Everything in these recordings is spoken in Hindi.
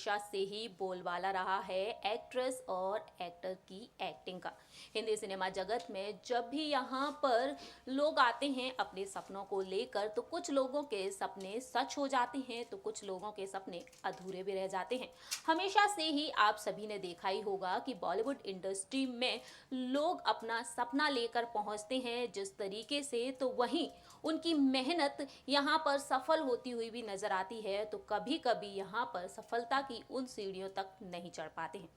हमेशा से ही बोलबाला रहा है एक्ट्रेस और एक्टर की एक्टिंग का। हिंदी सिनेमा जगत में जब भी यहाँ पर लोग आते हैं अपने सपनों को लेकर, तो कुछ लोगों के सपने सच हो जाते हैं तो कुछ लोगों के सपने अधूरे भी रह जाते हैं। हमेशा से ही आप सभी ने देखा ही होगा कि बॉलीवुड इंडस्ट्री में लोग अपना सपना लेकर पहुंचते हैं जिस तरीके से, तो वहीं उनकी मेहनत यहाँ पर सफल होती हुई भी नजर आती है, तो कभी कभी यहाँ पर सफलता की उन सीढ़ियों तक नहीं चढ़ पाते हैं।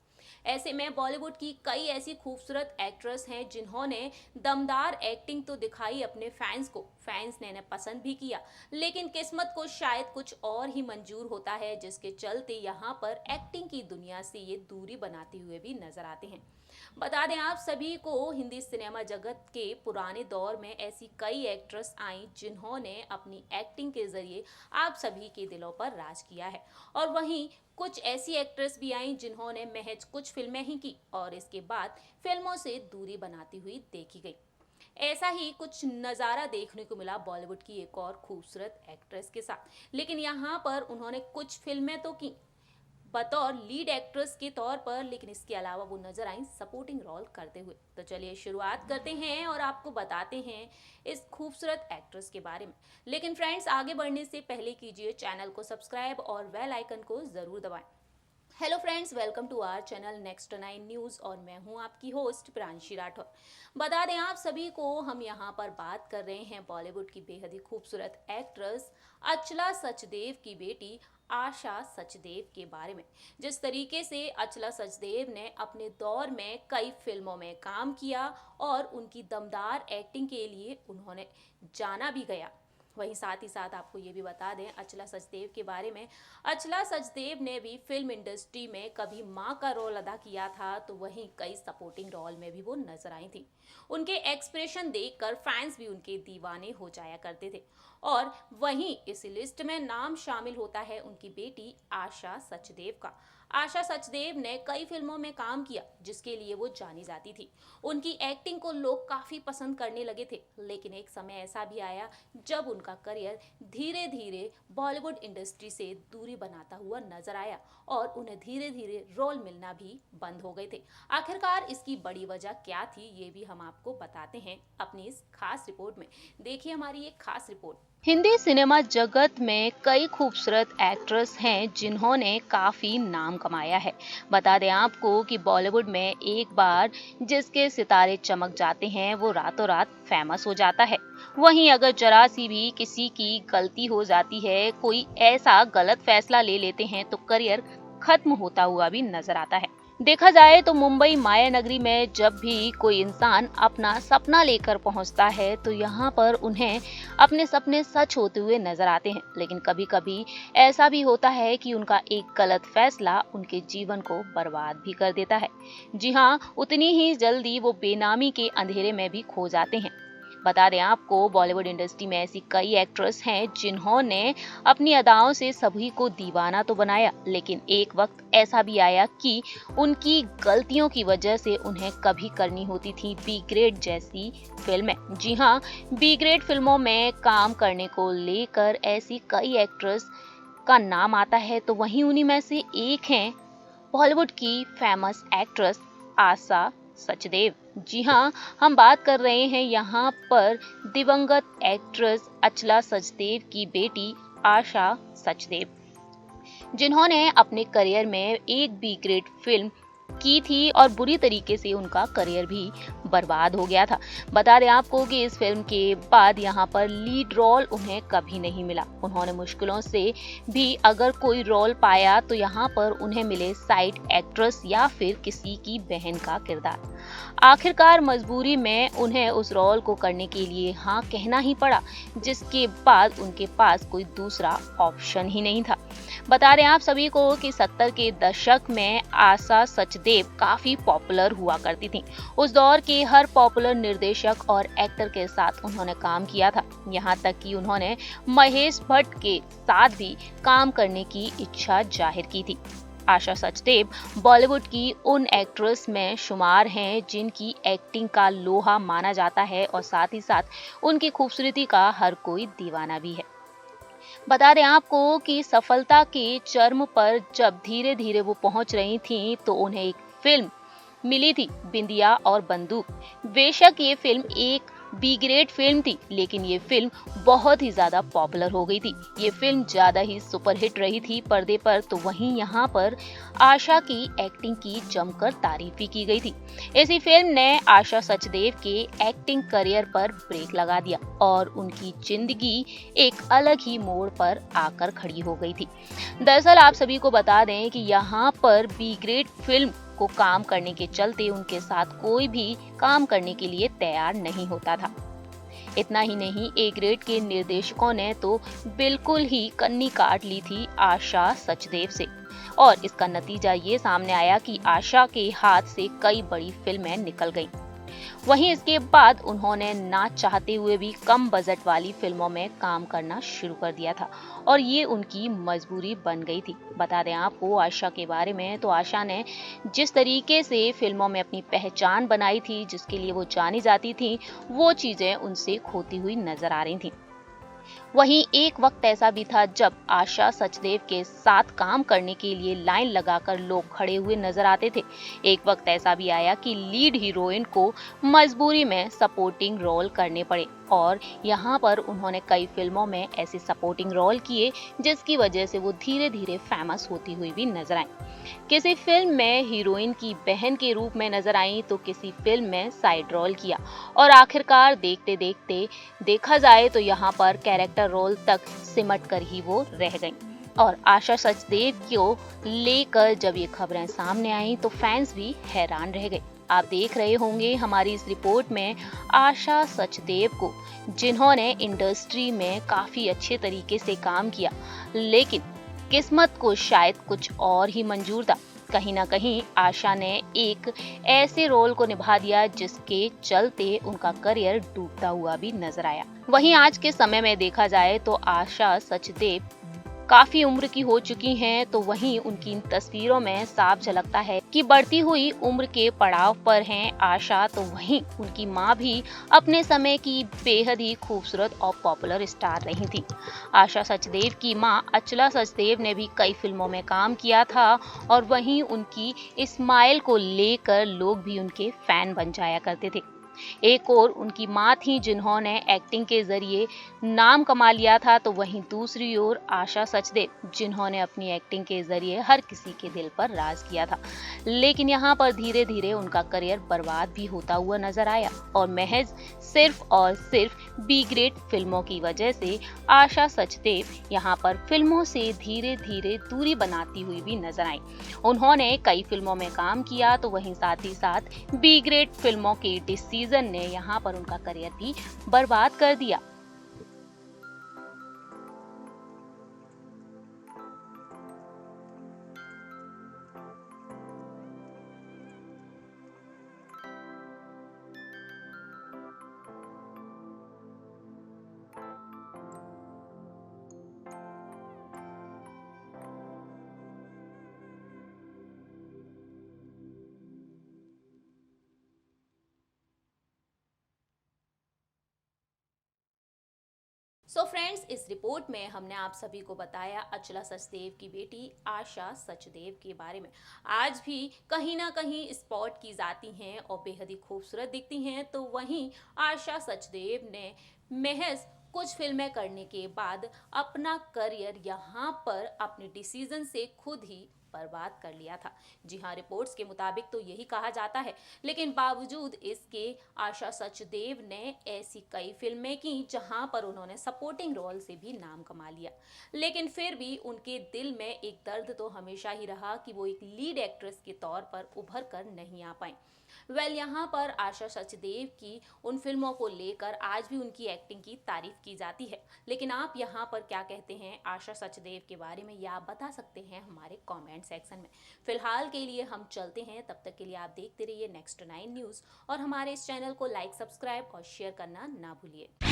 ऐसे में बॉलीवुड की कई ऐसी खूबसूरत एक्ट्रेस हैं जिन्होंने दमदार एक्टिंग तो दिखाई अपने फैंस ने इन्हें पसंद भी किया, लेकिन किस्मत को शायद कुछ और ही मंजूर होता है, जिसके चलते यहाँ पर एक्टिंग की दुनिया से ये दूरी बनाते हुए भी नजर आते हैं। बता दें आप सभी को, हिंदी सिनेमा जगत के पुराने दौर में ऐसी कई एक्ट्रेस आई जिन्होंने अपनी एक्टिंग के जरिए आप सभी के दिलों पर राज किया है, और वहीं कुछ ऐसी एक्ट्रेस भी आई जिन्होंने महज कुछ फिल्में ही की और इसके बाद फिल्मों से दूरी बनाती हुई देखी गई। ऐसा ही कुछ नज़ारा देखने को मिला बॉलीवुड की एक और खूबसूरत एक्ट्रेस के साथ, लेकिन यहाँ पर उन्होंने कुछ फिल्में तो की बतौर लीड एक्ट्रेस के तौर पर, लेकिन इसके अलावा वो नजर आई सपोर्टिंग रोल करते हुए। तो चलिए शुरुआत करते हैं और आपको बताते हैं इस खूबसूरत एक्ट्रेस के बारे में। लेकिन फ्रेंड्स, आगे बढ़ने से पहले कीजिए चैनल को सब्सक्राइब और बेल आइकन को जरूर दबाएं। Hello friends, welcome to our channel next 9 news और मैं हूं आपकी होस्ट प्रांशी राठौर। बता दें आप सभी को, हम यहां पर बात कर रहे हैं बॉलीवुड की बेहद ही खूबसूरत एक्ट्रेस अचला सचदेव की बेटी आशा सचदेव के बारे में। जिस तरीके से अचला सचदेव ने अपने दौर में कई फिल्मों में काम किया और उनकी दमदार एक्टिंग के लिए उन्होंने जाना भी गया, वहीं साथ ही साथ आपको ये भी बता दें अचला सचदेव के बारे में, अचला सचदेव ने भी फिल्म इंडस्ट्री में कभी माँ का रोल अदा किया था, तो वहीं कई सपोर्टिंग रोल में भी वो नजर आई थी। उनके एक्सप्रेशन देखकर फैंस भी उनके दीवाने हो जाया करते थे। और वहीं इस लिस्ट में नाम शामिल होता है उनकी बेटी आशा सचदेव का। आशा सचदेव ने कई फिल्मों में काम किया जिसके लिए वो जानी जाती थी। उनकी एक्टिंग को लोग काफी पसंद करने लगे थे, लेकिन एक समय ऐसा भी आया जब उनका करियर धीरे धीरे बॉलीवुड इंडस्ट्री से दूरी बनाता हुआ नजर आया और उन्हें धीरे धीरे रोल मिलना भी बंद हो गए थे। आखिरकार इसकी बड़ी वजह क्या थी, ये भी हम आपको बताते हैं अपनी इस खास रिपोर्ट में। देखिए हमारी एक खास रिपोर्ट। हिंदी सिनेमा जगत में कई खूबसूरत एक्ट्रेस हैं जिन्होंने काफी नाम कमाया है। बता दें आपको कि बॉलीवुड में एक बार जिसके सितारे चमक जाते हैं वो रातों रात फेमस हो जाता है। वहीं अगर जरा सी भी किसी की गलती हो जाती है, कोई ऐसा गलत फैसला ले लेते हैं, तो करियर खत्म होता हुआ भी नजर आता है। देखा जाए तो मुंबई माया नगरी में जब भी कोई इंसान अपना सपना लेकर पहुंचता है, तो यहाँ पर उन्हें अपने सपने सच होते हुए नजर आते हैं, लेकिन कभी कभी ऐसा भी होता है कि उनका एक गलत फैसला उनके जीवन को बर्बाद भी कर देता है। जी हाँ, उतनी ही जल्दी वो बेनामी के अंधेरे में भी खो जाते हैं। बता दें आपको, बॉलीवुड इंडस्ट्री में ऐसी कई एक्ट्रेस हैं जिन्होंने अपनी अदाओं से सभी को दीवाना तो बनाया, लेकिन एक वक्त ऐसा भी आया कि उनकी गलतियों की वजह से उन्हें कभी करनी होती थी बी ग्रेड जैसी फिल्में। जी हाँ, बी ग्रेड फिल्मों में काम करने को लेकर ऐसी कई एक्ट्रेस का नाम आता है, तो वहीं उन्हीं में से एक हैं बॉलीवुड की फेमस एक्ट्रेस आशा सचदेव। जी हाँ, हम बात कर रहे हैं यहाँ पर दिवंगत एक्ट्रेस अचला सचदेव की बेटी आशा सचदेव, जिन्होंने अपने करियर में एक बी ग्रेड फिल्म की थी और बुरी तरीके से उनका करियर भी बर्बाद हो गया था। बता दें आपको कि इस फिल्म के बाद यहाँ पर लीड रोल उन्हें कभी नहीं मिला। उन्होंने मुश्किलों से भी अगर कोई रोल पाया तो यहाँ पर उन्हें मिले साइड एक्ट्रेस या फिर किसी की बहन का किरदार। आखिरकार मजबूरी में उन्हें उस रोल को करने के लिए हाँ कहना ही पड़ा, जिसके बाद उनके पास कोई दूसरा ऑप्शन ही नहीं था। बता दें आप सभी को कि 70 के दशक में आशा सचदेव काफी पॉपुलर हुआ करती थी। उस दौर के हर पॉपुलर निर्देशक और एक्टर के साथ उन्होंने काम किया था, यहाँ तक कि उन्होंने महेश भट्ट के साथ भी काम करने की इच्छा जाहिर की थी। आशा सचदेव बॉलीवुड की उन एक्ट्रेस में शुमार हैं जिनकी एक्टिंग का लोहा माना जाता है और साथ ही साथ उनकी खूबसूरती का हर कोई दीवाना भी है। बता दें आपको कि सफलता के चरम पर जब धीरे-धीरे वो पहुंच रही थीं, तो उन्हें एक फिल्म मिली थी, बिंदिया और बंदूक। बेशक ये फिल्म एक बी ग्रेड फिल्म थी, लेकिन ये फिल्म बहुत ही ज्यादा पॉपुलर हो गई थी। ये फिल्म ज्यादा ही सुपरहिट रही थी पर्दे पर, तो वहीं यहाँ पर आशा की एक्टिंग की जमकर तारीफ भी की गई थी। इसी फिल्म ने आशा सचदेव के एक्टिंग करियर पर ब्रेक लगा दिया और उनकी जिंदगी एक अलग ही मोड़ पर आकर खड़ी हो गई थी। दरअसल आप सभी को बता दें कि यहाँ पर बी ग्रेड फिल्म को काम करने के चलते उनके साथ कोई भी काम करने के लिए तैयार नहीं होता था। इतना ही नहीं, ए ग्रेड के निर्देशकों ने तो बिल्कुल ही कन्नी काट ली थी आशा सचदेव से, और इसका नतीजा ये सामने आया कि आशा के हाथ से कई बड़ी फिल्में निकल गईं। वहीं इसके बाद उन्होंने ना चाहते हुए भी कम बजट वाली फिल्मों में काम करना शुरू कर दिया था, और ये उनकी मजबूरी बन गई थी। बता दें आपको आशा के बारे में, तो आशा ने जिस तरीके से फिल्मों में अपनी पहचान बनाई थी, जिसके लिए वो जानी जाती थी, वो चीजें उनसे खोती हुई नजर आ रही थी। वहीं एक वक्त ऐसा भी था जब आशा सचदेव के साथ काम करने के लिए लाइन लगाकर लोग खड़े हुए नजर आते थे। एक वक्त ऐसा भी आया कि लीड हीरोइन को मजबूरी में सपोर्टिंग रोल करने पड़े, और यहाँ पर उन्होंने कई फिल्मों में ऐसे सपोर्टिंग रोल किए, जिसकी वजह से वो धीरे धीरे फेमस होती हुई भी नजर आई। किसी फिल्म में हीरोइन की बहन के रूप में नजर आई, तो किसी फिल्म में साइड रोल किया, और आखिरकार देखते देखते देखा जाए तो यहाँ पर कैरेक्टर रोल तक सिमट कर ही वो रह गईं। और आशा सचदेव को लेकर जब ये खबरें सामने आई, तो फैंस भी हैरान रह गए। आप देख रहे होंगे हमारी इस रिपोर्ट में आशा सचदेव को, जिन्होंने इंडस्ट्री में काफी अच्छे तरीके से काम किया, लेकिन किस्मत को शायद कुछ और ही मंजूर था। कहीं ना कहीं आशा ने एक ऐसे रोल को निभा दिया जिसके चलते उनका करियर डूबता हुआ भी नजर आया। वहीं आज के समय में देखा जाए तो आशा सचदेव काफी उम्र की हो चुकी हैं, तो वहीं उनकी इन तस्वीरों में साफ झलकता है कि बढ़ती हुई उम्र के पड़ाव पर हैं आशा। तो वहीं उनकी मां भी अपने समय की बेहद ही खूबसूरत और पॉपुलर स्टार रही थी। आशा सचदेव की मां अचला सचदेव ने भी कई फिल्मों में काम किया था, और वहीं उनकी स्माइल को लेकर लोग भी उनके फैन बन जाया करते थे। एक और उनकी मां थी जिन्होंने एक्टिंग के जरिए नाम कमा लिया था, तो वहीं दूसरी ओर आशा सचदेव जिन्होंने अपनी एक्टिंग के जरिए हर किसी के दिल पर राज किया था। लेकिन यहाँ पर धीरे धीरे उनका करियर बर्बाद भी होता हुआ नजर आया, और महज सिर्फ और सिर्फ बी ग्रेड फिल्मों की वजह से आशा सचदेव यहाँ पर फिल्मों से धीरे धीरे दूरी बनाती हुई भी नजर आई। उन्होंने कई फिल्मों में काम किया, तो वहीं साथ ही साथ बी ग्रेड फिल्मों के डिसीजन ने यहाँ पर उनका करियर भी बर्बाद कर दिया। सो फ्रेंड्स, इस रिपोर्ट में हमने आप सभी को बताया अचला सचदेव की बेटी आशा सचदेव के बारे में। आज भी कहीं ना कहीं स्पॉट की जाती हैं और बेहद ही खूबसूरत दिखती हैं, तो वहीं आशा सचदेव ने महज कुछ फिल्में करने के बाद अपना करियर यहाँ पर अपने डिसीजन से खुद ही बर्बाद कर लिया था। जी हाँ, रिपोर्ट्स के मुताबिक तो यही कहा जाता है, लेकिन बावजूद इसके आशा सचदेव ने ऐसी कई फिल्में की जहां पर उन्होंने सपोर्टिंग रोल से भी नाम कमा लिया, लेकिन फिर भी उनके दिल में एक दर्द तो हमेशा ही रहा कि वो एक लीड एक्ट्रेस के तौर पर उभर कर नहीं आ पाए। यहाँ पर आशा सचदेव की उन फिल्मों को लेकर आज भी उनकी एक्टिंग की तारीफ की जाती है, लेकिन आप यहाँ पर क्या कहते हैं आशा सचदेव के बारे में, या आप बता सकते हैं हमारे कमेंट सेक्शन में। फिलहाल के लिए हम चलते हैं, तब तक के लिए आप देखते रहिए नेक्स्ट 9 न्यूज़, और हमारे इस चैनल को लाइक, सब्सक्राइब और शेयर करना ना भूलिए।